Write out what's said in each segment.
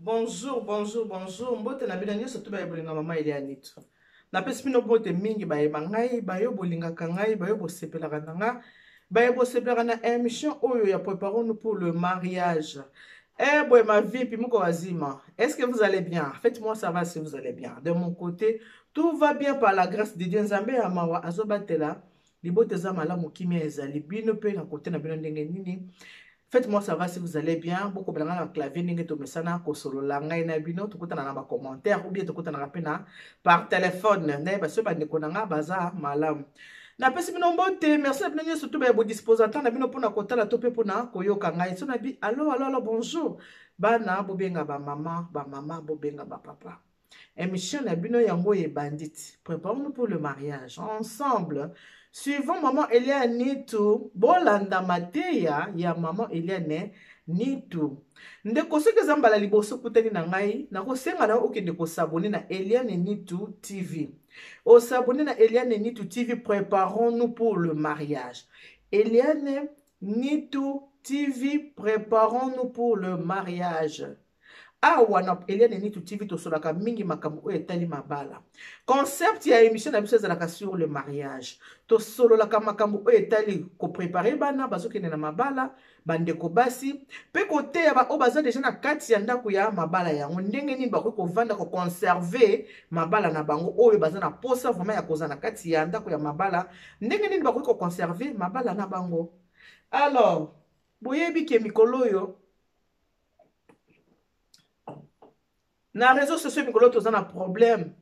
Bonjour, bonjour, bonjour. Mbote na bina nyonso to ba bolinga mama ile anito. Na pesi bino bote mingi ba yeba ngai, ba yo bolinga kangai, ba yo bosepelaka na nga, ba yo bosepelaka na émission oyo ya préparons-nous pour le mariage. Eh boy ma vie puis moko wazima. Est-ce que vous allez bien? Faites-moi savoir si vous allez bien. De mon côté, tout va bien par la grâce de Dieu. Nzambe ya mawa azobatela. Libote za malamu kimia ezali bino pe na côté na bino ndenge nini. Faites-moi savoir si vous allez bien. Beaucoup de gens clavier n'inget to mesana ko solo langa ina bino to kota na ba commentaire ou bien to kota na rapena par téléphone. Ne ba so ba ndeko na baza malam. Na pesi bino mbote, merci na bino surtout ba bo disposateur na bino pona kotala to pe pona koyoka ngai. So na bi allo bonjour. Bana bo benga ba mama bo benga ba papa. Émission na bino yango ye bandit. Préparons-nous pour le mariage ensemble. Suivons maman Elia Nitu, bolanda mateya ya maman Elia Nitu. Ndeko soki zambala liboso kutani na ngai, na kosenga na okende ko s'abonner na Elia Nitu TV. O s'abonner na Elia Nitu TV, préparons-nous pour le mariage. Elia Nitu TV, préparons-nous pour le mariage. Awa na Eliane Nitu TV to solaka mingi makambo oyo etali mabala. Concept ya émission na biso ezalaka sur le mariage. To sololaka makambo oyo etali ko préparer bana bazokende na mabala, bandeko basi, pe kote ya ba o baza déjà na kati ya ndako ya mabala yango ndenge nini bakoki kovanda ko conserver mabala na bango oyo baza na posa vraiment ya koza na kati ya ndako ya mabala, ndenge nini bakoki ko conserver mabala na bango. Alors, boyebi ke mikolo yo na réseaux sociaux mikolo toza na problème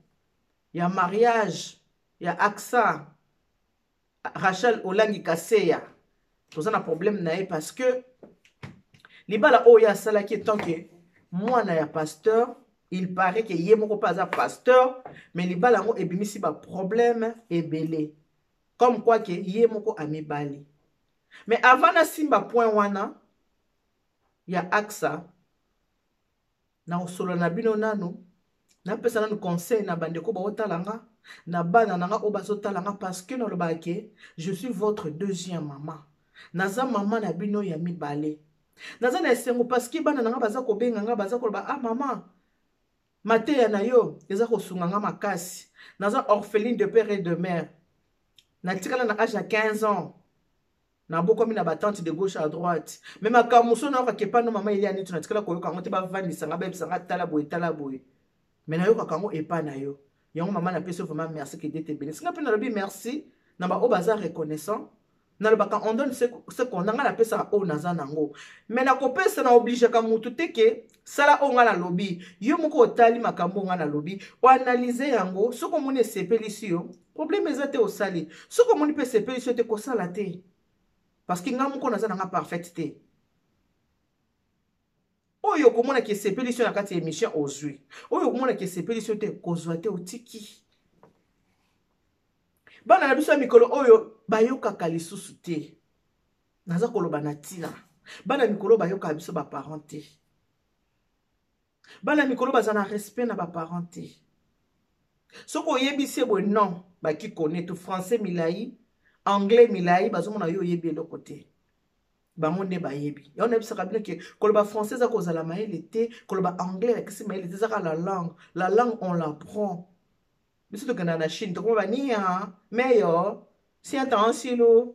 ya mariage ya Aksa Rachel Olangi Kaseya toza na problème na ye parce que libala oyo asalaki tant que mwana ya pasteur, il paraît que ye moko pas pasteur mais libala ngo ebimisi ba problème ebele comme quoi que ye moko amibali. Mais avant na simba point wana ya Aksa na osolo na bino nanu na pesa nanu conseil na bandeko ba otalanga na bana nanga o bazotalanga parce que nolobake je suis votre deuxième maman. Naza maman na bino ya mibale. Naza na esengo parce que bana nanga baza ko benga nga baza ko ba ah maman mateya na yo eza ko sunga nga makasi. Naza orpheline de père et de mère. Na tikala na âge à 15 ans. Na boko mi na batante de gauche à droite. Mais ma kamuso na ka kepa no mama ili ani tunatikala koyoka ngote ba vandisa nga ba bisanga tala boye. Mais na yo ka kango epa na yo. Yango mama na peso vraiment merci que Dieu te bénisse. Singa pe na lobi merci na ba obaza reconnaissant. Na lo baka on donne ce qu'on a la pesa o naza nango. Mais na kopesa na oblige ka mutu teke sala o nga na lobi. Yo moko otali makambo nga na lobi. O analyser yango soko moni sepeli si yo. Problème ezate o sali. Soko moni pe sepeli si yo te ko sala te. Parce que nga moko naza nanga parfaite te. Oyo komona ke sepeli so na kati émission ozui. Oyo komona ke sepeli so te kozwa te otiki. Bana na biso mikolo oyo bayokaka lisusu te. Naza koloba na tina. Bana mikolo bayoka biso ba parent te. Bana mikolo baza na respect na ba parent te. Soko yebisi bo non ba ki connaît français milai, anglais milai bazomona yo yebi eloko te. Bango ne bayebi. Ya on a bisa kabine ke koloba français za kozala maele te, koloba anglais la kisi maele te za la langue. La langue on l'apprend. Biso to kana na Chine to ko ba ni ha, meilleur, si attention.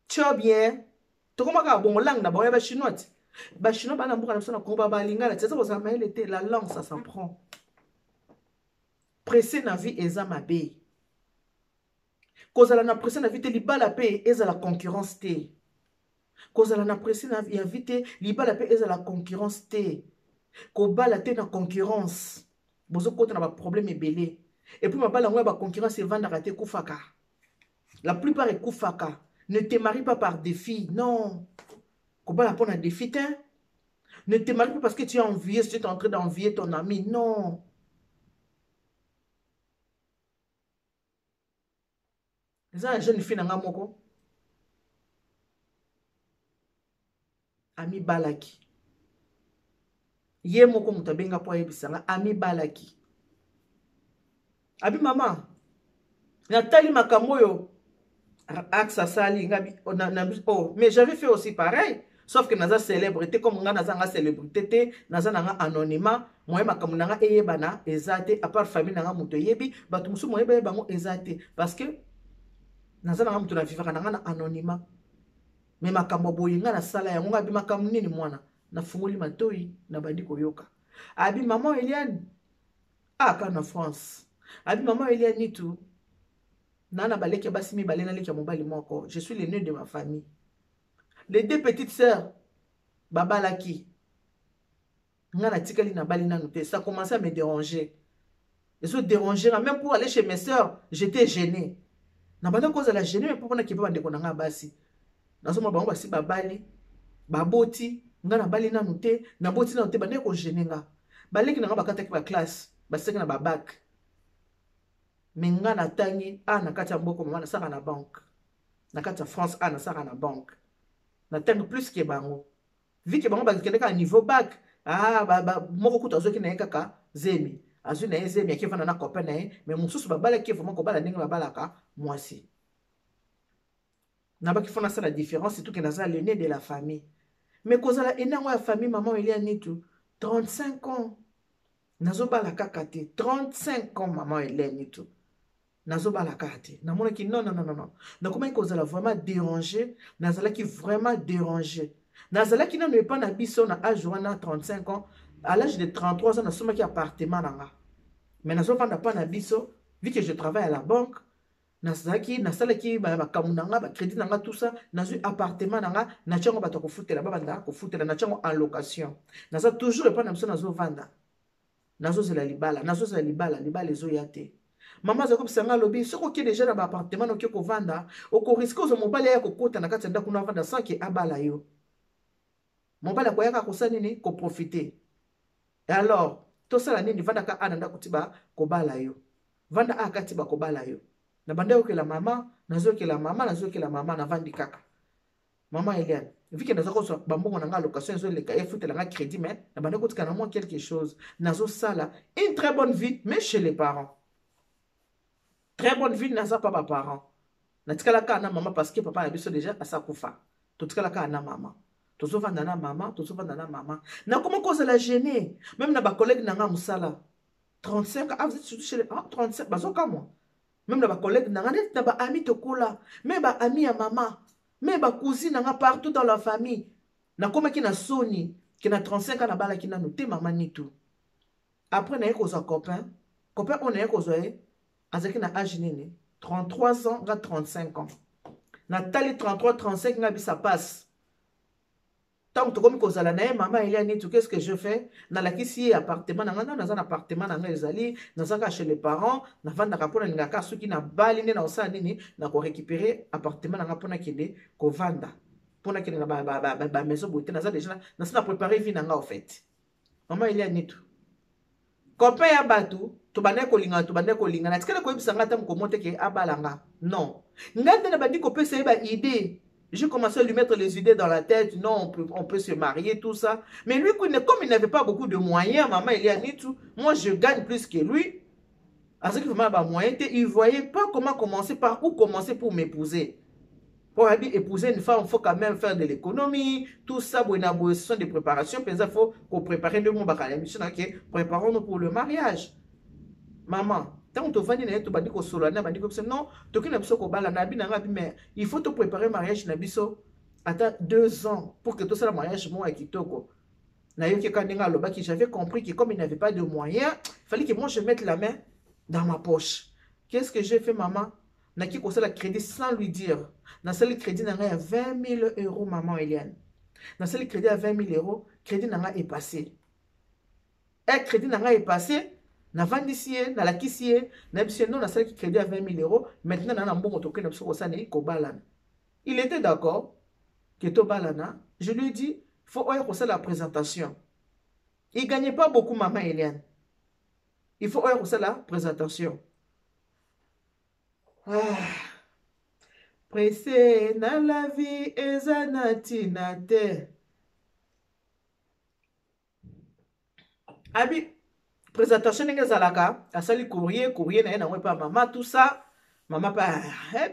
Tu bien. To ko maka bon langue na ba chinois. Ba chinois ba na mboka na biso na ko ba lingala, te za kozala maele te, la langue ça s'apprend. Pressé na vie eza mabe. Kozala na pressé na vie te libala pe eza la concurrence te. Kozala na pressé na vie te libala pe eza la concurrence te. Kobala te na concurrence. Bozo kota na ba problème ebele. Et puis mabala ngwa ba concurrence evanda te kufaka. La plupart est kufaka. Ne te marie pas par défi, non. Kobala pona défi te. Ne te marie pas parce que tu es envié, tu es en train d'envier ton ami, non. Eza jeune fille nanga moko ami balaki ye moko mutabenga po yebisanga ami balaki abi mama natali makambo yo Aksa sali ngabi oh mais j'avais fait aussi pareil sauf que naza célébrité comme nga naza nga célébrité te naza nanga anonymat moye makambo nanga eyebana eza te à part famille nanga moto yebi bato mosusu moyeba ye bango eza te parce que naza nanga moto na vivaka nanga na anonymat mais makambo boye nga nasala yango nga abi makambo nini mwana nafungoli matoi na bandi koyoka abi maman Eliane aka na France abi maman Eliane nitu nana baleki basi mibale naleki ya mobali moko je suis l'aîné de ma famille. Les deux petites sœurs babalaki nga na tikali na bali nanu te, ça commençait à me déranger. Et ça déranger même pour aller chez mes sœurs j'étais gênée na banda cause la gênée mais pour na kipa bande konanga basi nazo mo bango basi babali baboti nga na bali nanu te na boti nanu te bande ko gêner nga baleki na nga bakata ki ba classe baseki na ba bac minga na tangi na kati ya mboko mama na saka na banque na kati ya France na saka na banque na tangi plus que bango vu que bango bakende ka niveau bac moko kuta azoki na ye kaka zemi azwi na ye zemi akivanda na copain na ye mais mosusu babalaki vraiment kobala ndenge babalaka mwasi na baki fona ça la différence c'est tout que naza l'aîné de la famille mais kozala enango ya famille maman Eliane nitu 35 ans nazobala kaka te 35 ans maman Eliane nitu nazobala kaka te namonaki non nakomaki kozala vraiment dérangé nazalaki vraiment dérangé nazalaki nanu epa na biso na âge wana 35 ans à l'âge de 33 ans nasomaki appartement nanga mais nazovanda pa na biso vu que je travaille à la banque nasalaki makambo nanga bacrédit nanga tout ça nazwi appartement nanga natiango bato kofutela babanda kofutela natiango en location naza toujours epa na biso nazovanda nazozela libala ezoya te mama azali kopesa nga alobi soki okie deja na baappartement okie kovanda okoriske ozwa mobali aya kokota na kati ya ndako na avanda sans ke abala yo mobali akoyaka kosala nini koprofite et alors tosala nini vandaka ana ndako ti bakobala yo vanda aka ti bakobala yo na banda yokela mama nazokela mama navandi kaka mama Eliane vu que naza kozwa bambongo na nga location ezoleka efutela nga crédit mais na banda kotika na moi quelque chose nazosala une très bonne vie mais chez les parents très bonne vie naza pa baparent natikalaka na mama parce que papa na biso déjà asakufa totikalaka na mama tozovanda na mama nakoma kozala gêné même na bacollègue na nga mosala 35 ans vous êtes surtout chez les 35 bazoka moi même na bacollègue na nga neti na baami tokola mais baami ya mama mais bacousine na nga partout dans la famille nakomaki na soni ke na 35 ans nabalaki nanu te mama nitu après naye kozwa copain on naye kozwa ye azaki na âge nini 33 ans nga 35 ans natali 33 35 nga bisa passe tant que comme kozala na ye mama Eliane nitu qu'est-ce que je fais nalakisi ye appartement na nga naza na appartement na nga ezali nazaka chez les parents navandaka mpona ningaka soki na bali nde na osala nini na korécupérer appartement na nga mpona kende kovanda mpona kende na bamaison boye te naza déjà nasi na préparé vie na nga au fait mama Eliane nitu copain ya bato tobandaki kolinga natikala koyebisa nga ata mokomo te ke abalanga non nga nde na bandi kopesa ye baidée. J'ai commencé à lui mettre les idées dans la tête. Non, on peut se marier, tout ça. Mais lui, comme il n'avait pas beaucoup de moyens, maman, il y a ni tout. Moi, je gagne plus que lui. À ce qu'il il ne voyait pas comment commencer, par où commencer pour m'épouser. Pour épouser une femme, il faut quand même faire de l'économie. Tout ça, ce sont des préparations. Il faut préparer le monde. Préparons-nous pour le mariage. Maman. Tant que tu vas bandi ko solo na bandi ko non toki na biso ko bala na binanga bi mais il faut te préparer mariage na biso ata 2 ans pour que tout ça le mariage moi kitoko na yoki kaninga loba qui j'avais compris que comme il n'avait pas de moyens il fallait que moi je mette la main dans ma poche. Qu'est-ce que j'ai fait maman na ki ko ça la crédit sans lui dire na ça le crédit na nga 20 000 € maman Eliane na ça le crédit à 20 000 €, crédit na nga est passé et crédit na nga est passé na vandisie na lakisie na bisie non na sali crédit à 20 000 €. Maintenant na mbongo toke na biso kosana ko balana. Il était d'accord que to balana. Je lui ai dit faut oya kosala la présentation. Il gagnait pas beaucoup maman Eliane. Il faut oya kosala la présentation. Pressé na la vie ezanati na te. Abi présentation n'est zalaka asali courrier na na pas maman tout ça maman pas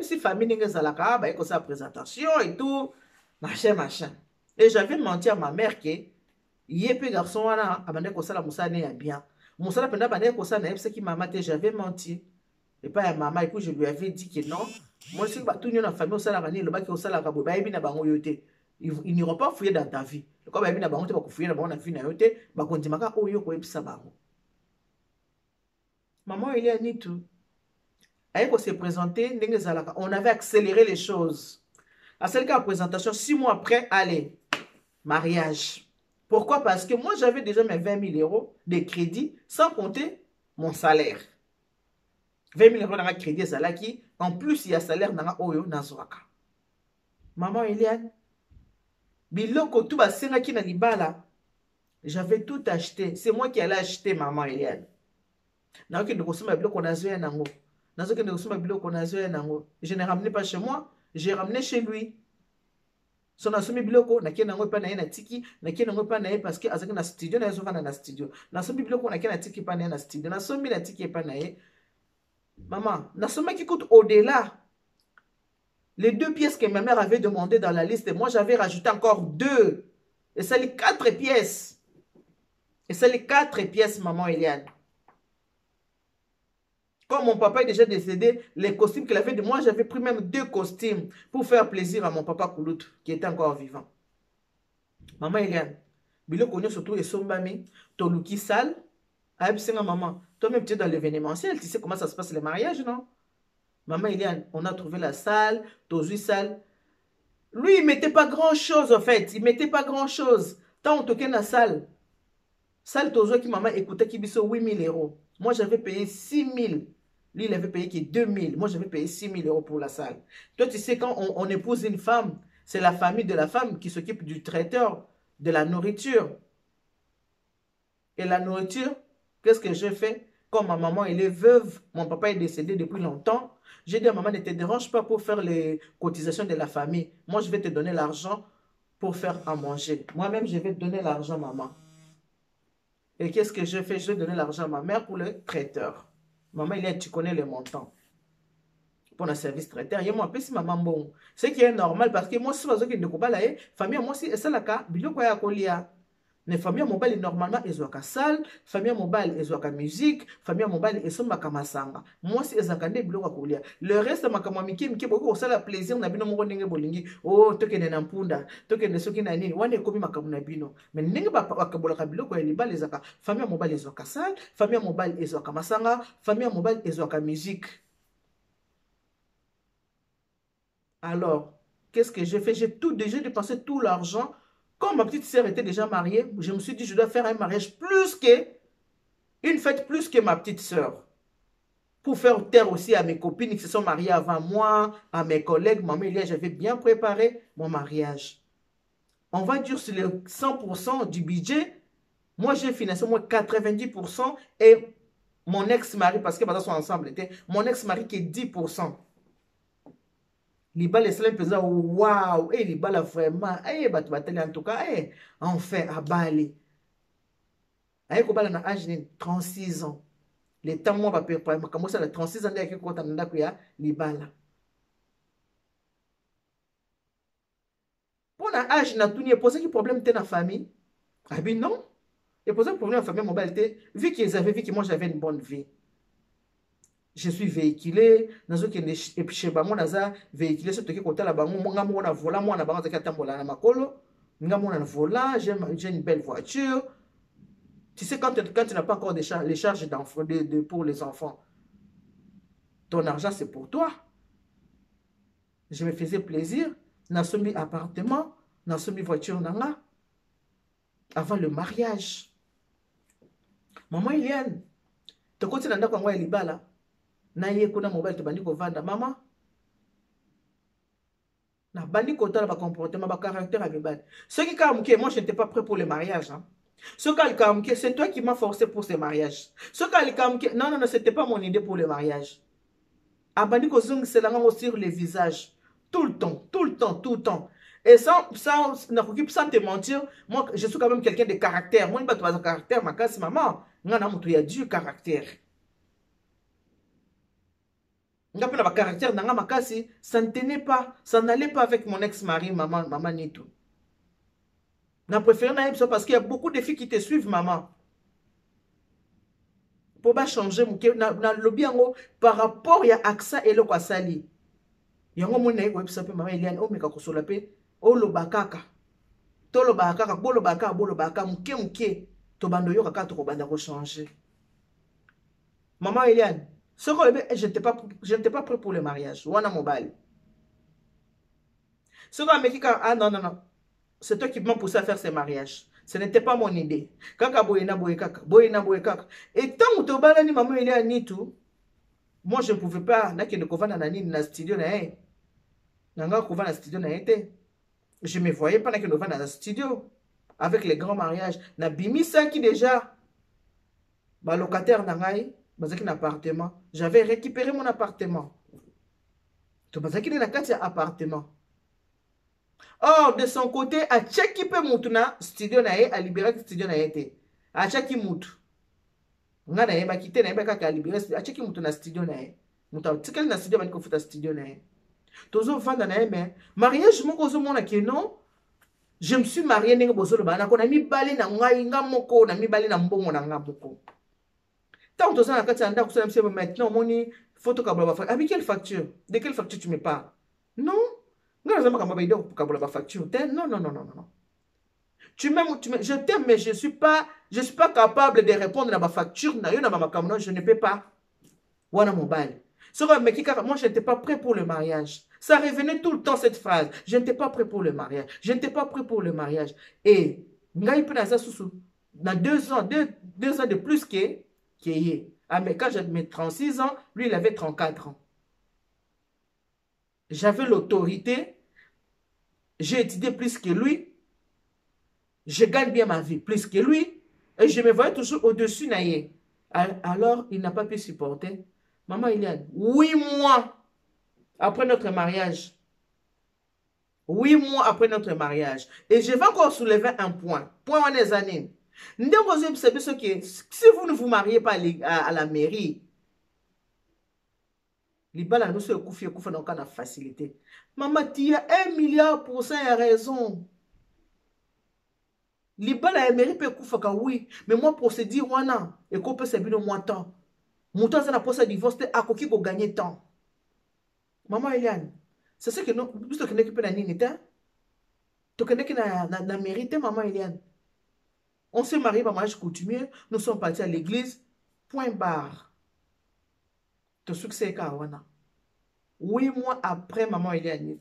si famille n'est zalaka ba eko sa présentation et tout machin Et j'avais menti à ma mère que yé garçon wana abandé kosala musane ya bien. Musala penda bandé kosala na qui mama te j'avais menti. Et pas à maman et puis je lui avais dit que non. Moi si ba tout na famille osala rani le ba ki osala ka boy ba yebi na bango yote. Ils n'iront pas fouiller dans ta vie. Comme ba yebi na bango te ba ko fouiller na bango na vie na yote ba kondimaka oyo ko yebisa bango. Maman il y a ni tout. Elle se présenter, on avait accéléré les choses. À celle cas présentation 6 mois après, allez, mariage. Pourquoi? Parce que moi, j'avais déjà mes 20 000 euros de crédit, sans compter mon salaire. 20 000 euros dans le crédit, c'est là qui, en plus, il y a salaire dans le Oyo, dans le Maman Eliane, biloko tout basenga qui na libala, j'avais tout acheté. C'est moi qui allais acheter, maman Eliane. Je ne ramenais pas chez moi, j'ai ramené chez lui. Son assomi biloko na kena ngo pa na na tiki na kena ngo pa na parce que azaki na studio na yezova na studio na somi biloko na kena tiki pa na studio na somi na tiki pa na maman na somi qui coûte au-delà les 2 pièces que ma mère avait demandé dans la liste moi j'avais rajouté encore 2 et c'est les 4 pièces maman Eliane. Comme mon papa est déjà décédé, les costumes qu'il avait de moi, j'avais pris même 2 costumes pour faire plaisir à mon papa Koulout, qui était encore vivant. Maman Eliane, bilo konyo surtout et sombami, toluki sale, aïbsenga maman, toi-même tu es dans l'événementiel, tu sais comment ça se passe les mariages, non? Maman Eliane, on a trouvé la salle, tozu salle. Lui, il mettait pas grand-chose en fait, il mettait pas grand-chose. Tant on toquait la salle. Salle tozu qui maman écoutait qui biso 8 000 euros. Moi j'avais payé 6 000. Lui, il avait payé que 2 000. Moi, j'avais payé 6 000 euros pour la salle. Toi, tu sais, quand on épouse une femme, c'est la famille de la femme qui s'occupe du traiteur, de la nourriture. Et la nourriture, qu'est-ce que j'ai fait? Comme ma maman, elle est veuve, mon papa est décédé depuis longtemps, j'ai dit à maman, ne te dérange pas pour faire les cotisations de la famille. Moi, je vais te donner l'argent pour faire à manger. Moi-même, je vais te donner l'argent, maman. Et qu'est-ce que j'ai fait? Je vais donner l'argent à ma mère pour le traiteur. Maman, tu connais les montants. Pour le service traiteur, il y a moi, si maman bon. Ce qui est normal parce que moi, si je suis la famille, moi, si c'est la cas, il y a colia. Les familles mobile normalement, ils ont salle, famille mobile, ils ont musique, famille mobile, ils ont masanga. Moi, si ils ont biloko colia. Le reste, ma kamamiki, miki, beaucoup, ça la plaisir, n'a bino mo ndenge bolingi. Oh, toke ne nampunda, toke ne soki na nini, wane komi makamuna bino. Mais ndenge ba kabola biloko ya liba les aka. Famille mobile, ils ont salle, famille mobile, ils ont masanga, famille mobile, ils ont musique. Alors, qu'est-ce que j'ai fait? J'ai déjà dépensé tout l'argent. Quand ma petite sœur était déjà mariée, je me suis dit, je dois faire un mariage une fête plus que ma petite sœur. Pour faire taire aussi à mes copines qui se sont mariées avant moi, à mes collègues. Maman, j'avais bien préparé mon mariage. On va dire sur les 100% du budget, moi j'ai financé moi 90% et mon ex-mari, parce que maintenant sont ensemble, mon ex-mari qui est 10%. Libala est pesant, waouh, et Libala vraiment, eh, en tout cas, eh, enfin, à Bali. Aïe, Kobala na âge de 36 ans. Les temps, moi, je vais commencer à 36 ans, je vais commencer à Libala. Pour l'âge, il y a posé un problème dans la famille. Ah bien non. Il y a posé un problème dans la famille, mobilité, vu qu'ils avaient vu que moi j'avais une bonne vie. Je suis véhiculé, nazo ke chez bango naza véhiculé sur toki kota la bango nga mona volant moi na bango zaka tambola na makolo nga mona na volant j'ai une belle voiture. Tu sais quand tu n'as pas encore les charges d'enfants pour les enfants. Ton argent c'est pour toi. Je me faisais plaisir, na somi appartement, na somi voiture nanga avant le mariage. Maman Eliane, to koti na ndako ngwa libala. Na ye kuna mobile te bandi ko vanda maman na bandi ko tala ba comportement ba caractère à mibali ce qui kamuke moi je n'étais pas prêt pour le mariage hein. Ce qui kamuke c'est toi qui m'as forcé pour ce mariage ce qui kamuke non c'était pas mon idée pour le mariage abandi ko zung c'est là sur les visages tout le temps et sans te mentir moi je suis quand même quelqu'un de caractère moi pas de caractère ma casse maman ngana mutu ya du caractère. Caractère ça ne tenait pas, ça n'allait pas avec mon ex-mari, maman Nitou. Na préféré na ça parce qu'il y a beaucoup de filles qui te suivent, maman. Pour pas changer mon na lobby par rapport à accès et le kwasali. Yango mon na ko ça pe maman Eliane o meka ko sola pe o lo bakaka. To lo bakaka bo lo bakaka muke to bando yo kaka to ko banda ko changer. Maman Eliane, je n'étais pas prêt pour le mariage. Wana mobile. Ce qu'on m'a dit, ah non, non, non. C'est toi qui m'as poussé à faire ce mariage. Ce n'était pas mon idée. Kaka boyena boyekaka, boyena boyekaka. Et tant que tu as dit, maman, il est à Nitou, moi, je ne pouvais pas, na ki ne kovana na nini na studio na ye. Nanga kovana na studio na ye. Je ne me voyais pas na ki ne kovana na studio. Avec les grands mariages. Na bimisa qui déjà, ba locataire na ngai, bazaki na appartement. J'avais récupéré mon appartement. To bazaki na kati ya appartement. Or, de son côté, à Tcheki pe moutuna, studio na ye, a libéré studio na ye te. A Tcheki moutou. Nga na ye, ba kite na ye, ba kaka a libéré, a Tcheki moutuna studio na ye. Mouta, tikel na studio, ba niko futa studio na ye. Tozo vanda na ye, mais, mariage moko zo mona ke non, je me suis marié nenge bozo le bana, na mi bali na nga moko, na mi bali na mbongo na nga moko. Tant tozo na kati ya nda kusala msebe, maintenant, moni, photo kabula ba facture. Avec quelle facture? De quelle facture tu me parles? Non? Non, non, non, non. Je t'aime, mais je ne suis pas capable de répondre à ma facture. Je ne peux pas. Moi, je n'étais pas prêt pour le mariage. Ça revenait tout le temps cette phrase. Je n'étais pas prêt pour le mariage. Je n'étais pas prêt pour le mariage. Et, dans 2 ans, 2 ans de plus que quand j'avais 36 ans, lui, il avait 34 ans. J'avais l'autorité, j'ai étudié plus que lui, je gagne bien ma vie plus que lui, et je me voyais toujours au-dessus naïe. Alors, il n'a pas pu supporter. Maman, il y a 8 mois après notre mariage. 8 mois après notre mariage. Et je vais encore soulever un point. Point des années. Si vous ne vous mariez pas à la mairie, Libala nous se koufi dans la facilité. Maman, tu as 1 milliard% à raison. Libala mairie peut koufaka oui, mais moi procédure wana et qu'on peut s'habiller moins temps. Mouton ça n'a pas sa divorce à koki ko gagner temps. Maman Eliane, c'est ce que nous plus que n'équipe na nini ta. To connais que na mérité maman Eliane. On s'est marié par mariage coutumier, nous sommes partis à l'église. Point barre. Ton succès est kawana. 8 mois après maman Eliane.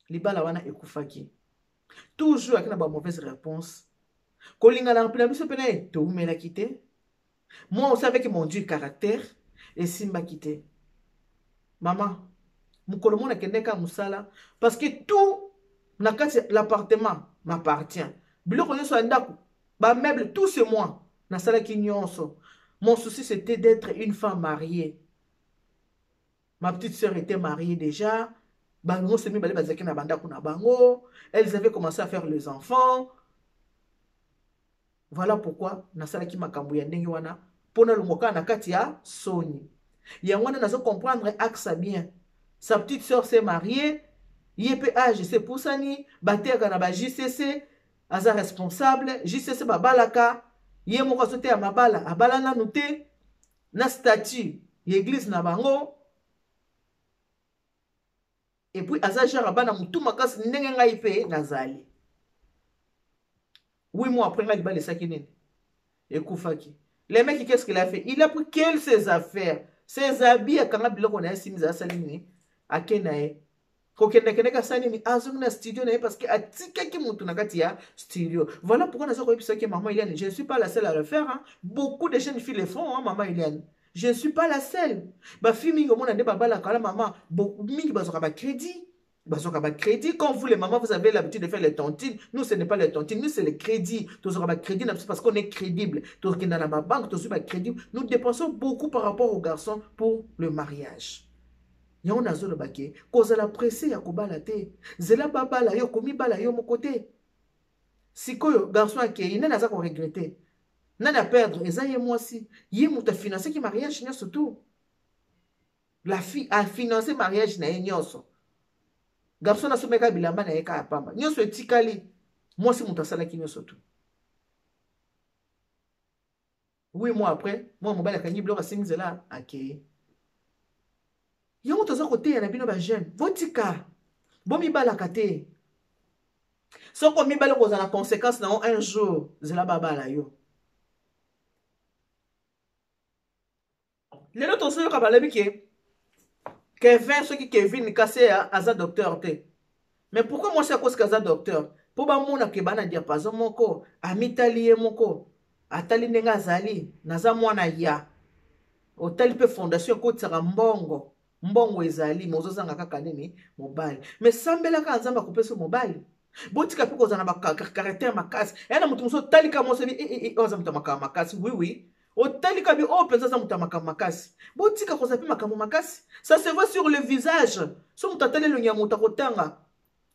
Libala wana ekufaki. Toujours avec une mauvaise réponse. Kolinga na mpina biso pene to umela kité. Moi aussi avec mon Dieu caractère et simba kité. Maman, mukolo mona kendeka musala parce que tout na kati l'appartement m'appartient. Biloko nyonso ndako, ba meuble tout c'est moi. Na sala ki nyonso. Mon souci c'était d'être une femme mariée. Ma petite sœur était mariée déjà. Elles avaient commencé à faire les enfants. Voilà pourquoi nasalaki makambo ya ndenge wana pona lumoka na kati ya Sony. Yangwana nazo comprendre axe bien. Sa petite sœur s'est mariée, YPA je sais poussani, bateka na ba JCC, aza responsable, JCC babalaka, ye moko sote ya mabala, abala na nuté, na statut, l'église na bango. Et puis, Azaja Rabana Moutoumaka, Nenga Ipe, Nazali. 8 mois après, il va les sakiner. Et Koufaki. Les mecs, qu'est-ce qu'il a fait? Il a pris quelles ses affaires? Ses habits, à Kanabilo, on a Simiza Salini, à Kenae. Kokeneka Salini, Azumna studio, parce qu'il a Tikaki Moutounakatia studio. Voilà pourquoi nous avons dit que maman Eliane, je ne suis pas la seule à le faire. Hein. Beaucoup de jeunes filles le font, hein, maman Eliane. Je ne suis pas la seule. Ma fille, maman, crédit. Quand vous, les mamans, vous avez l'habitude de faire les tontines, nous, ce n'est pas les tontines, nous, c'est les crédits. Crédit parce qu'on est crédible. Nous dépensons beaucoup par rapport aux garçons pour le mariage. On a zolo baké, cause la pressé ya kobala te. Zela babala yo komi bala yo mon côté. Si koyo garçon a kéi, n'a pas regretter. N'a à perdre, et ça y est moi aussi. Yé mouta financé qui mariage surtout. La fille a financé mariage na nyonso. garçon na someka bilamba na yeka apamba nyonso etikali mwasi mutu asalaki nyonso tu 8 mois après moi mobali akangi biloko asengi nzela akeye yango toza koteya na bino bajeune botika bomibalaka te soko mibali kozala na conséquence nango un jour nzela babala yo lelo tozoyoka balobi ke Kevin soki Kevin kase aza docteur te mais pourquoi mwasi akosi aza docteur mpo bamona ke bana diapason moko amitali ye moko atali ndenge azali naza mwana ya otali mpe fondation ekotisaka mbongo ezali mozozanga kaka nini mobali mais sambelaka nzambe akopesa mobali botika mpe kozala na bakaraktere makasi yana moto mosu otalika mosebi oza moto makambo makasi oui otalika bi oyo mpenza aza moto makambo makasi botika kozala mpe makambo makasi ça se voit sur le visage so moto atali elongi ya moto akotanga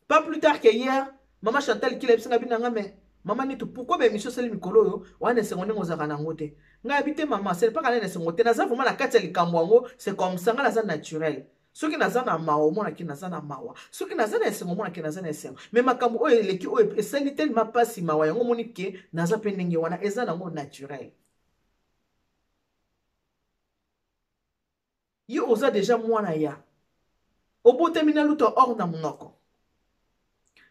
pas plus tard que hier mama Chantal kila ebisinga binanga me mama nitu pourquoi bémission seli mikolo oyo wana esengo ndenge ozalaka nango te ngai habite mama seli mpaka nene esengo te naza vraiment na kati ya likambo yango c'est comme ça ngai naza naturel soki naza na mawa omonaki naza na mawa soki naza na esengo omonaki naza na esengo mais makambo oyo eleki oyo esali telema mpasi mawa yango omoni ke naza mpe ndenge wana eza nango naturel yo oza déjà mwana ya obotemi na luto or na monoko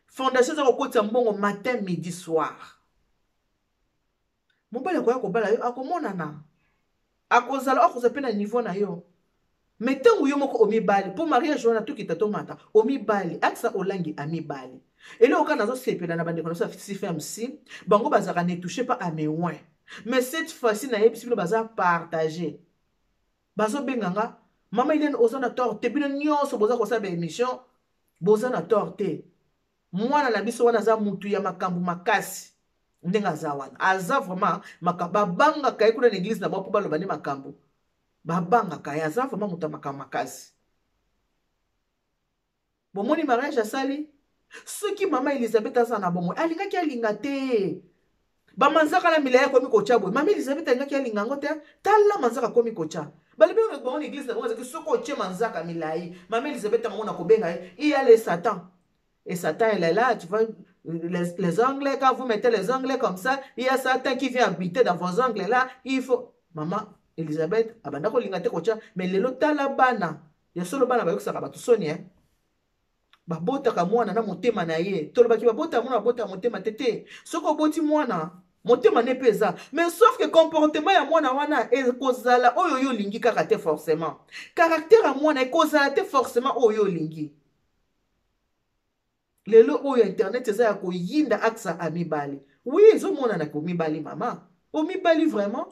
fondation za kokotisa mbongo matin midi soir mobali akoya kobala yo akomonana akozala akozala mpe na niveau na yo me ntango yo moko omibali mpo mariage wana tokita tomata omibali akisa olangi amibali eloko kaka nazosepela na bandeko na biso ya CFMC bango bazalaka ne touche pas à mes oins mais cette fois-ci nayebisi bino baza partage bazobenganga mama Hélène oza na tort te bino nyonso boza kosala baémission boza na tort te mwana na biso wana aza mutu ya makambo makasi ndenge aza wana aza vraiment makambo babangaka ye kuna na église na bango mpo baloba nde makambo babangaka ye aza vraiment mutu ya makambo makasi bomoni mariage asali soki mama Elisabeth aza na bomoi alingaki alinga te bamanzaka na milaya akomi kotya boye mama Elisabeth alingaki alinga yango te tala manzaka akomi kotya balobi bango na église na bango ezaki soki otye manzaka milai mama Elisabeth amango na kobenga ye iyale Satan. Et Satan, elle est là, tu vois, les ongles, quand vous mettez les ongles comme ça, il y a Satan qui vient habiter dans vos ongles là, il faut... Maman, Elisabeth, abandako lingate kocha, mais le lota la bana, ya solo bana ba yoksaka batu soni, hein. Babota ka mwana na motema na ye, tolo baki babota mwana babota motema tete, soko boti mwana, motema ne pesa, mais sauf que comportement ya mwana wana, e kozala, oyo yo lingi kaka forcément. Caractère ya mwana, e kozala te forcément oyo lingi. Lelo oyo internet eza ya koyinda aksa amibali. Oui, ezomona na komibali mama. Omibali vraiment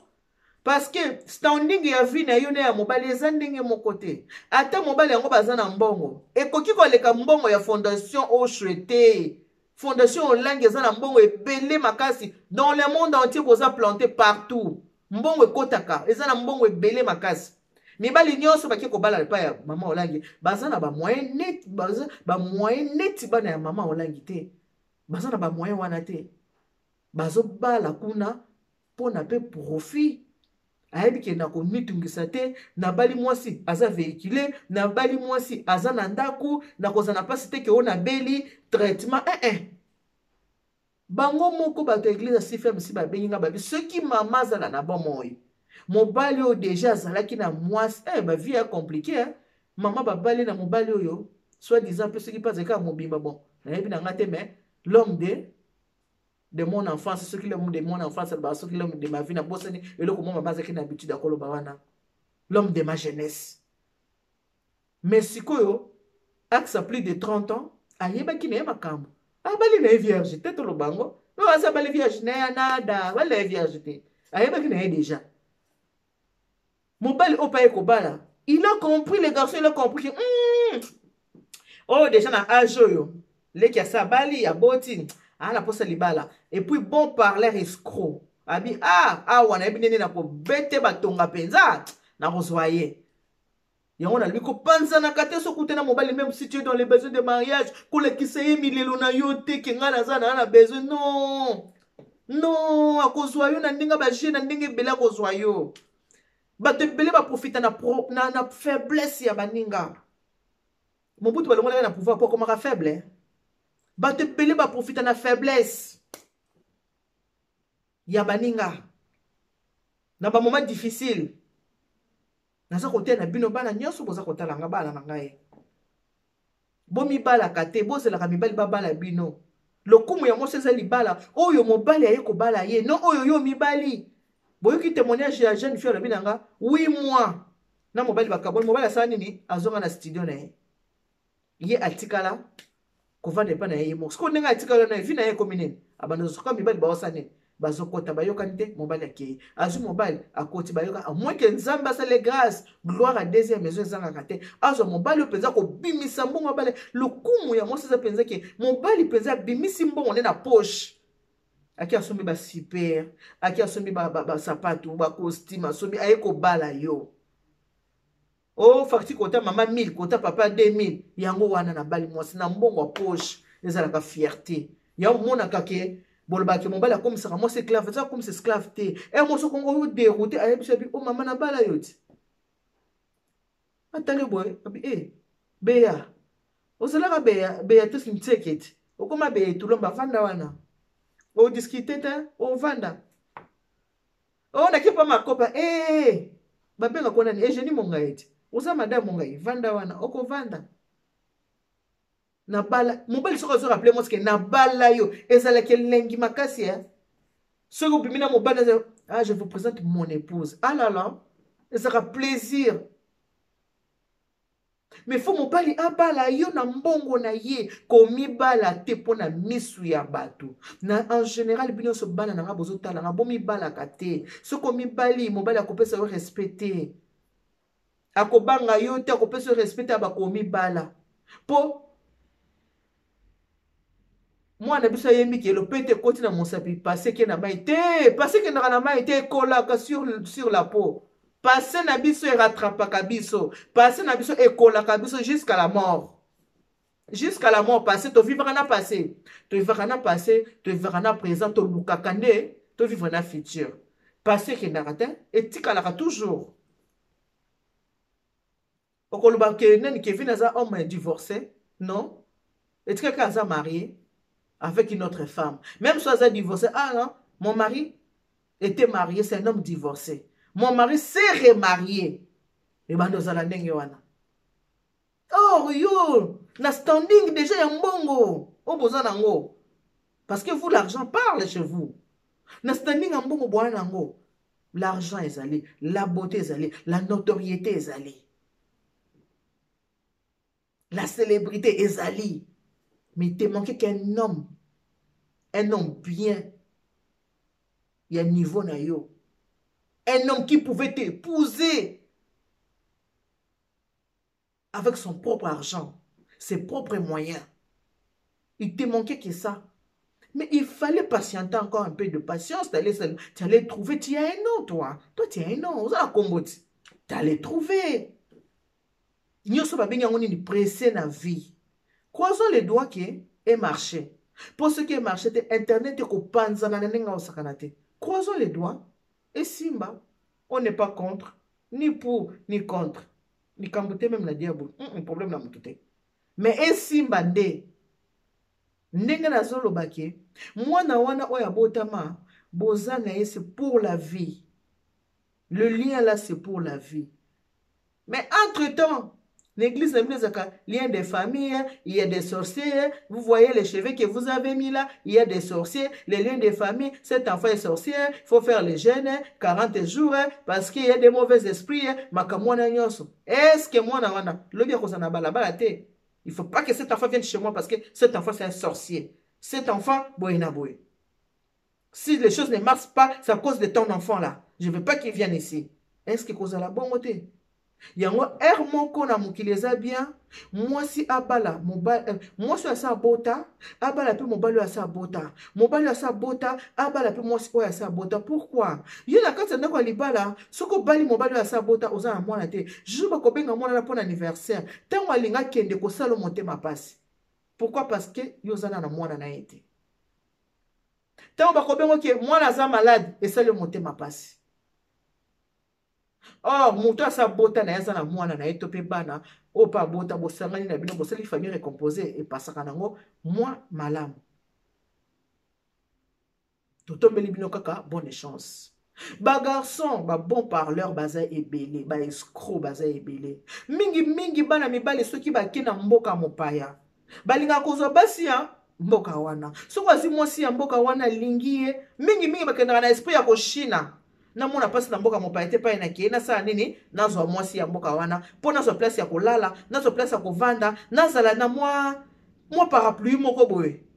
parce que standing ya vie na yo na ya mobali eza ndenge moko te. Ata mobali yango baza na mbongo. Ekoki koleka mbongo ya fondation Oshwete. Fondation Olangi eza na mbongo ebele makasi dans le monde entier boza planté partout. Mbongo ekotaka eza na mbongo ebele makasi. Mibali nyonso baki kobala pa ya mama Olangi baza na ba moyen net ba moyen net bana ya mama Olangi te baza na ba moyen wana te bazo bala kuna pona pe profit ayebi ke na komitungisa te na bali mwasi aza véhiculé na bali mwasi aza na ndaku na kozana pasi te ke ona beli traitement bango moko bato église CFMC ba benga babi ceux qui mama zala na bon moyo mobali oyo déjà azalaki na mwasi ba vie est compliquée hein? Maman babali na mobali oyo soit disant peu ce qui passe ka mobimba bon nayebi na ngate mais l'homme de mon enfance ce qui l'homme de mon enfance ba ce qui l'homme de ma vie na bosani eloko mama bazaki na habitude akolo ba wana l'homme de ma jeunesse mais sikoyo aksa plus de 30 ans ayebaki na makambo abali na vierge te to lobango no asa bali vierge na nada bali vierge te ayebaki na déjà mobali opaye kobala il a compris les garçons il a compris que oh déjà na âge yo leki asa bali ya boti ana posa libala et puis bon parler escroc abi wana ebinene na ko bete batonga penza na kozwaye yango na liko panza na kate so kutena mobali même si tu es dans les besoins de mariage ko le kiseye milelo na yo te ke ngana za na besoin non akozwa yo na ndinga ba jeune na ndinga bela kozwa yo bato ebele baprofita na faiblesse ya baninga Mobutu balongolaka na pouvoir po komaka faible. Bato ebele baprofita na faiblesse ya baninga na bamoment difficile. Naza kote na bino bana nyonso boza kotalanga bana na ngai. Bomibalaka te, bozelaka mibali babala bino. Lokumu ya mwasi eza libala oyo mobali aye kobala ye, non oyo yo mibali. Boyoki témoignage ya jeune fille alobi nanga 8 mois na mobali bakaboni, mobali asala nini azonga na studio na ye. Ye atikala kovanda epa na ye moko. Siko ndenge atikala na ye vi na ye komi nini abanda soka mibali baosa nini bazokota bayokani te mobali akei azwi mobali akoti bayoka amweke nzambe asale grâce gloire à deuxième maison ezangaka te azwa mobali oyo mpenza kobimisa mbongo mobali lokumu ya mwasi eza mpenza ke mobali mpenza abimisi mbongo nde na poche aki asombi basuper aki asombi basapatu bacostume asombi aye kobala yo o fakti kota mama 1000 kota papa 2000 yango wana na bali mwasi na mbongo ya poche ezalaka fierté ya omonaka ke bolobaki mobali akomisaka mwasi esclave eza akomisa esclave te mwasi okongo oyo dérouté ayebiso abi o mama na bala yo ti atali boye abi beya ozalaka beatrice mtseke ti okoma beya etulomba vanda wana odiskite te ovanda onaki mpa makopa babenga kona ni egeni mongai ti oza madame mongai vanda wana okovanda na bala mobali soko azo rappeler moi que na bala yo ezalaki elengi makasi ya soki obimi na mobali je vous présente mon épouse là là ezalaka plaisir mais faut mobali abala yo na mbongo na ye komibala te mpo na misu ya bato na en général bino so bana nanga bozotalanga bomibalaka te soki omibali mobali akopesa yo respect te akobanga yo te akopesa yo respect te abakomibala mpo mwana biso ayembi ke lopete ekoti na mosapi pase ke na mai te pase kendaka na mai te ekolaka sur la peau pase na biso erattrapaka biso pase na biso ekolaka biso jusqu'à la mort pase tovivaka na passé tovivaka na passé tovivaka na présent tolukaka nde tovivre na futur pase ekendaka te etikalaka toujours okoloba ke nani Kevin aza homme divorcé non etikaka aza marié avec une autre femme. Même si elle est divorcée, non, mon mari était marié, c'est un homme divorcé. Mon mari s'est remarié. Et ben nous allons aller wana. Oh yo, na standing déjà ya mbongo. O besoin nango. Parce que vous l'argent parle chez vous. Na standing ya mbongo bwana nango. L'argent est allé, la beauté est allée, la notoriété est allée. La célébrité est allée. Mais il te manquait qu'un homme bien, il y a un niveau na yo. Un homme qui pouvait t'épouser avec son propre argent, ses propres moyens. Il te manquait que ça. Mais il fallait patienter encore un peu de patience. Tu allais trouver, tu as un nom, toi. Toi, tu as un nom. Vous avez un tu allais trouver. Nous sommes pressés dans la vie. Croisons les doigts qui est marché. Pour ce qui est marché, Internet est croisons les doigts. Et Simba, on n'est pas contre, ni pour, ni contre. Ni Kambute même la diable. Un problème là, mais et Simba nde. Ndenge na zolo bake. Mwana wana oya botama. Bozana c'est pour la vie. Le lien là, c'est pour la vie. Mais entre-temps, l'église n'est plus un lien de famille, il y a des sorciers, vous voyez les cheveux que vous avez mis là, il y a des sorciers, les liens de famille, cet enfant est sorcier, il faut faire les jeûnes, 40 jours, parce qu'il y a des mauvais esprits, est-ce que moi, il ne faut pas que cet enfant vienne chez moi parce que cet enfant c'est un sorcier. Cet enfant, boy. Si les choses ne marchent pas, c'est à cause de ton enfant là. Je ne veux pas qu'il vienne ici. Est-ce que vous avez la bonne côté? Yango moko na mokili eza bien mwasi abala mobali mwasi asa bota abala pe mobali asa bota mobali asa bota abala pe mwasi oyo asa bota. Pourquoi ye na kati ndako libala soko bali mobali asa bota oza na mwana te jour ba kobenga mwana na pona anniversaire tango alinga kende ko sala motema pasi. Pourquoi? Parce que yo zana na mwana na ete tango ba kobenga ke mwana za malade esali motema pasi. Or, muto asa bota na yaza na mwana na eto pe bana o pa bota bosangani na bino bosali famille récomposée et pasaka nango moi malamu totombeli bino kaka bonne chance ba garçon ba bon parleur baza ebele ba escroc baza ebele mingi bana mibali soki bake na mboka mopaya balinga kozwa basi ya mboka wana soki azi mwasi ya mboka wana alingi ye mingi bakendaka na esprit ya koshina namona pasi na mboka mopaya te pa na kie nasala nini nazwa mwasi ya mboka wana mpo nazwa place ya kolala nazwa place ya kovanda nazala na mwa parapluie moko boye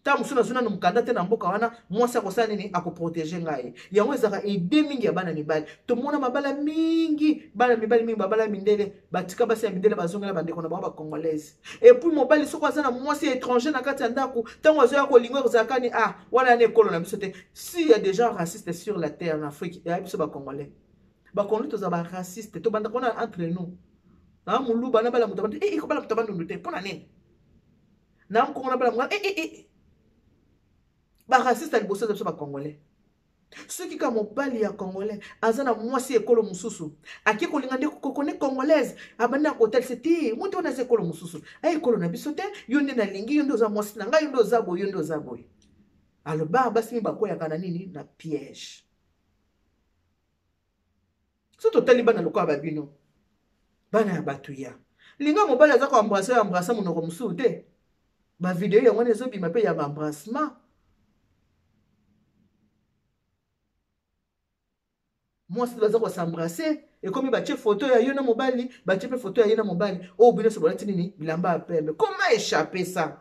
ta mosu nazuna na mokanda te na mboka wana mwasi akosala nini akoprotege ngai yango ezaka ide mingi ya bana mibali tomona mabala mingi bana mibali mingi babala mindele batika basi ya mindele bazongela bandeko na bango bacongolaise epuis mobali soko aza na mwasi étranger na kati ya ndako ntango azoya kolinga ekozalaka ni wana na ekolo na biso te si ya des gens racistes sur la terre en Afrique eya biso bacongolais bacongolais toza baraciste tobanda kona entre nous na moluba na bala moto abandi ekobala moto abandundu te mpo na nini na mkongo na bala moto baraciste aliboso za biso bacongolais soki ka mobali ya congolais aza na mwasi ekolo mosusu ake kolinga nde kokone congolaise abandi na kotalisa te moto wana aza ekolo mosusu ekolo na biso te yo nde nalingi yo nde oza mwasi na ngai yo nde oza boye yo nde oza boye aloba basi mi bakweyaka na nini na piège so totali bana lokola babino bana ya bato ya linga mobali aza koambrase oyo ambrase monoko mosusu te bavideo yango wana ezobima mpe ya baembrassement mwasi baza kosembrase ekomi batie foto ya yo na mobali batie mpe foto ya ye na mobali oyo bino so bolati nini bilamba ya pembe comment échapper ça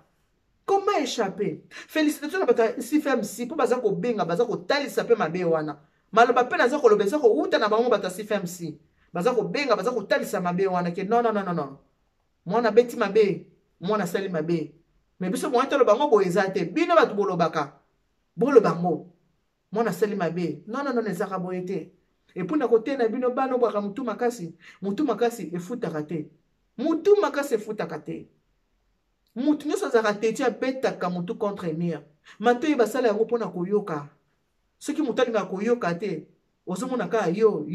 comment échapper félicitations na bato ya CFMC mpo baza kobenga baza kotalisa mpe mabe wana maloba mpe naza koloba eza kouta na bango bato ya CFMC baza kobenga baza kotalisa mabe wana ke non mwana beti mabe mwana sali mabe me biso mwana toloba ngo boye eza te bino bato bolobaka boloba ngo mwana sali mabe non ezaka boye te epuis na kote na bino bana obwaka mutu makasi efutaka te mutu makasi efutaka te mutu nyonso azalaka te ti abetaka mutu contre mur matoyi basala yango mpona koyoka soki mutu alingaka koyoka te ozomona kaka yo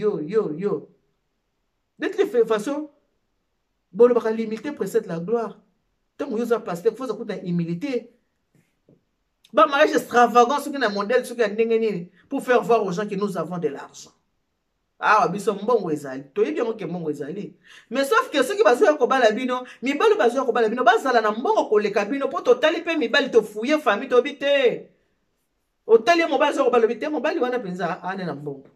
de toute façon bolobaka l'humilité précède la gloire ntango yo oza paster foza kuta humilité ba mariage extravagant soki na modèle soki ya ndenge nini pour faire voir aux gens que nous avons de l'argent biso mbongo ezali toyebi yango ke mbongo ezali mais sauf que soki bazoya kobala bino mibali bazoya kobala bino bazala na mbongo koleka bino mpo totali mpe mibali tofuye famille tobi te otali ye mobali azoya kobala bi te mobali wana mpenza ane na mbongo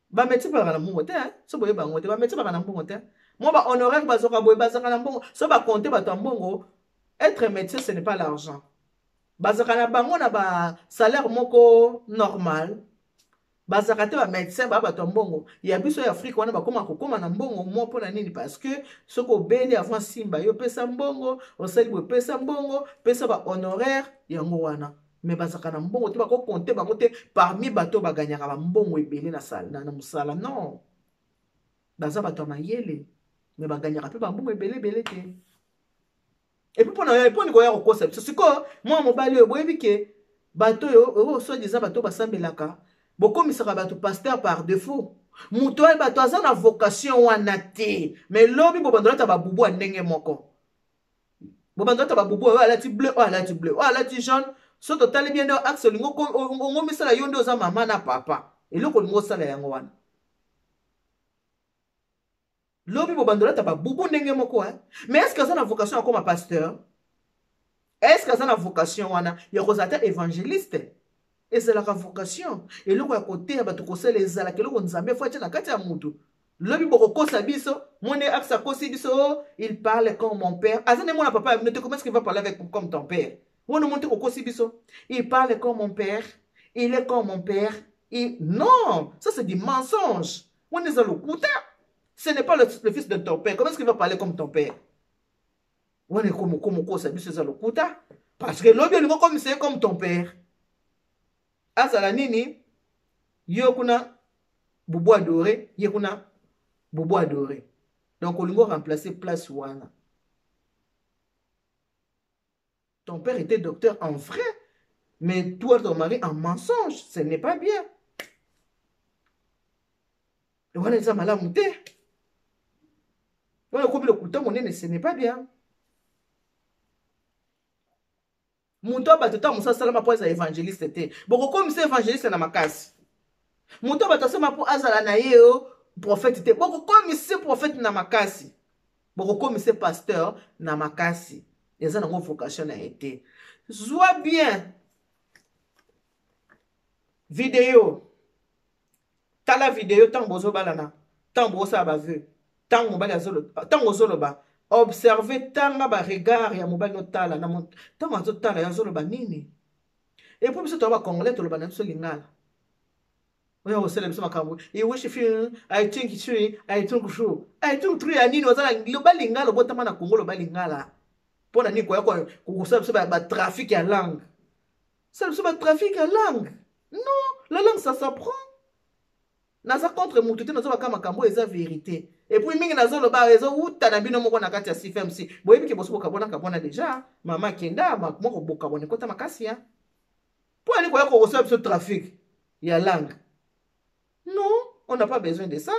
bameti baka na mbongo te so boyeba yango te bameti baka na mbongo te mo bahonoraire bazoka boye bazaka na mbongo so bakonte bato ya mbongo être médecin ce n'est pas l'argent bazaka na bango na basalaire moko normal bazaka te bamédecin baya bato ya mbongo ya biso ya afrique wana bakoma kokóma na mbongo mo mpo na nini parce que soki obeli avant simba yo pesa mbongo osali boye pesa mbongo pesa bahonoraire yango wana me bazaka na mbongo te bakokonte bango te parmi bato baganyaka bambongo ebele na mosala non baza bato ya mayele me baganyaka mpe bambongo ebele te epuis mpona koya kokosa biso sikoyo mwa mobali oyo boyebi ke bato oyo soi-disant bato basambelaka bokomisaka bato pasteur par défaut mutu oyo bato aza na vocation wana te mais lobi bobandolata babubu ya ndenge moko bobandolata babubu oyo alati bleu oyo alati bleu oyo alati jaune so totali bien nde axe olingo ongomisala yo nde oza mama na papa eloko olingo osala yango wana lobi bobandolata babubu ndenge moko mais est ce que aza na vocation akoma pasteur est ce que aza na vocation wana ya kozala te évangéliste ezalaka vocation eloko ya koteya bato kosala ezalaka eloko nzambe fo atia na kati ya mutu lobi bokokosa biso mone axe akosi biso il parle comme mon père aza nde mwana papa ya bino te comment est ce qu'il va parler avec comme ton père wana monte kokosi biso il parle comme mon père il est comme mon père non ça c'est du mensonge wana eza lokuta ce n'est pas le fils de ton père comment est ce qu'il va parler comme ton père wana komokosa biso eza lokuta parce que lobi olingo komiseye comme ton père azala nini yo kuna bubu adoré ye kuna bubu adoré donc olingo remplacer place wana ton père était docteur en vrai mais toi ton mari en mensonge ce n'est pas bien wana eza malamu te On a commis le couteau, ce n'est pas bien. Muto batota musa salama po za évangéliste te. Boko comme c'est évangéliste na makasi. Muto batasema po azala na yeo prophète te. Boko comme c'est prophète na makasi. Boko comme c'est pasteur na makasi. Eza na vocation na été. Sois bien. Vidéo. Tala vidéo tant bozo balana. Tant bozo ba vu. Tant mobali azolo. Tant ozolo ba. Observez tanga ba regard ya mobali no tala na mont. Tant azo tala ya zolo ba nini. Et puis biso to ba congolais to lo ba na so lingala. Oya osele biso makambo. You wish if you I think it's true. I think true. I think true ya nini wazala lo ba lingala botama na Congo lo ba lingala. Pona ni ko yako ko so biso ba trafic ya langue. Ça biso ba trafic ya langue. Non, la langue ça s'apprend. Naza contre mututé nazo ba kama makambo eza vérité. Et puis mingi nazo lo ba ezo uta na bino moko na kati ya CFMC. Boyebi ke boso kabona kabona déjà. Mama kenda moko boka bone kota makasi ya. Pour aller quoi qu'on reçoit ce trafic, il y a langue. Non, on n'a pas besoin de ça.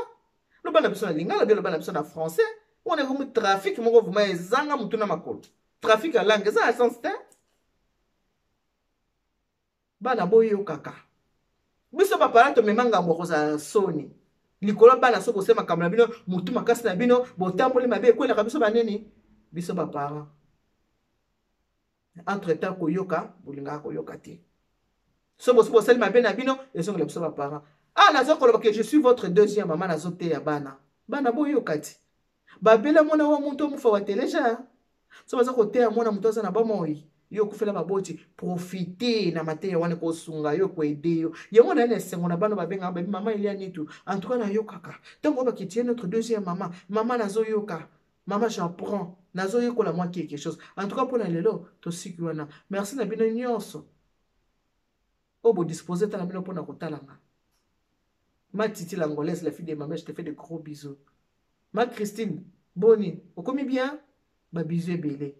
Le ban a besoin de lingala, le ban a besoin de français. On est comme trafic, mon vous m'avez zanga mutuna makolo. Trafic à langue, ça a sens t'es. Bana boyo kaka. Biso papa to memanga mboko za soni. Likolo bana soko sema kamla bino mutu makasi na bino botamboli mabe kwela kabiso baneni. Biso papa. Entre temps koyoka, bolinga koyoka te. So bo sel ma bena bino et so le psa parents. Ah nazo ko que je suis votre deuxième maman nazo te ya bana. Bana boyo kati. Ba bela mona wa muntu mu fa wa teleja. So baza ko te ya mona muntu na ba moi. Yo ku fela baboti profiter na mate ya wane ko sunga yo ko aider yo. Yango na ne sengo na bana ba benga ba maman il y a nitu. En tout cas na yo kaka. Tango ba ki tie notre deuxième maman. Maman nazo yoka. Maman j'apprends. Nazo yo ko la moi quelque chose. En tout cas pour la lelo to sikiwana. Merci na bino nyonso. Obo disposer ta la mino pona kotalanga. Ma Titi l'angolaise, la fille de ma mère, je te fais de gros bisous. Ma Christine, Boni, vous commis bien? Ba bisous belé.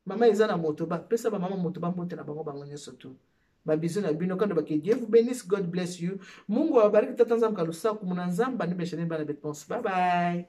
Maman ezana motoba, pesa ba maman motoba mbote na bango bango surtout. Ba bisous na bino quand ba que Dieu vous bénisse, God bless you. Mungu awabariki tata nzambe kalusa kumuna nzamba ni beshene bana betons. Bye bye.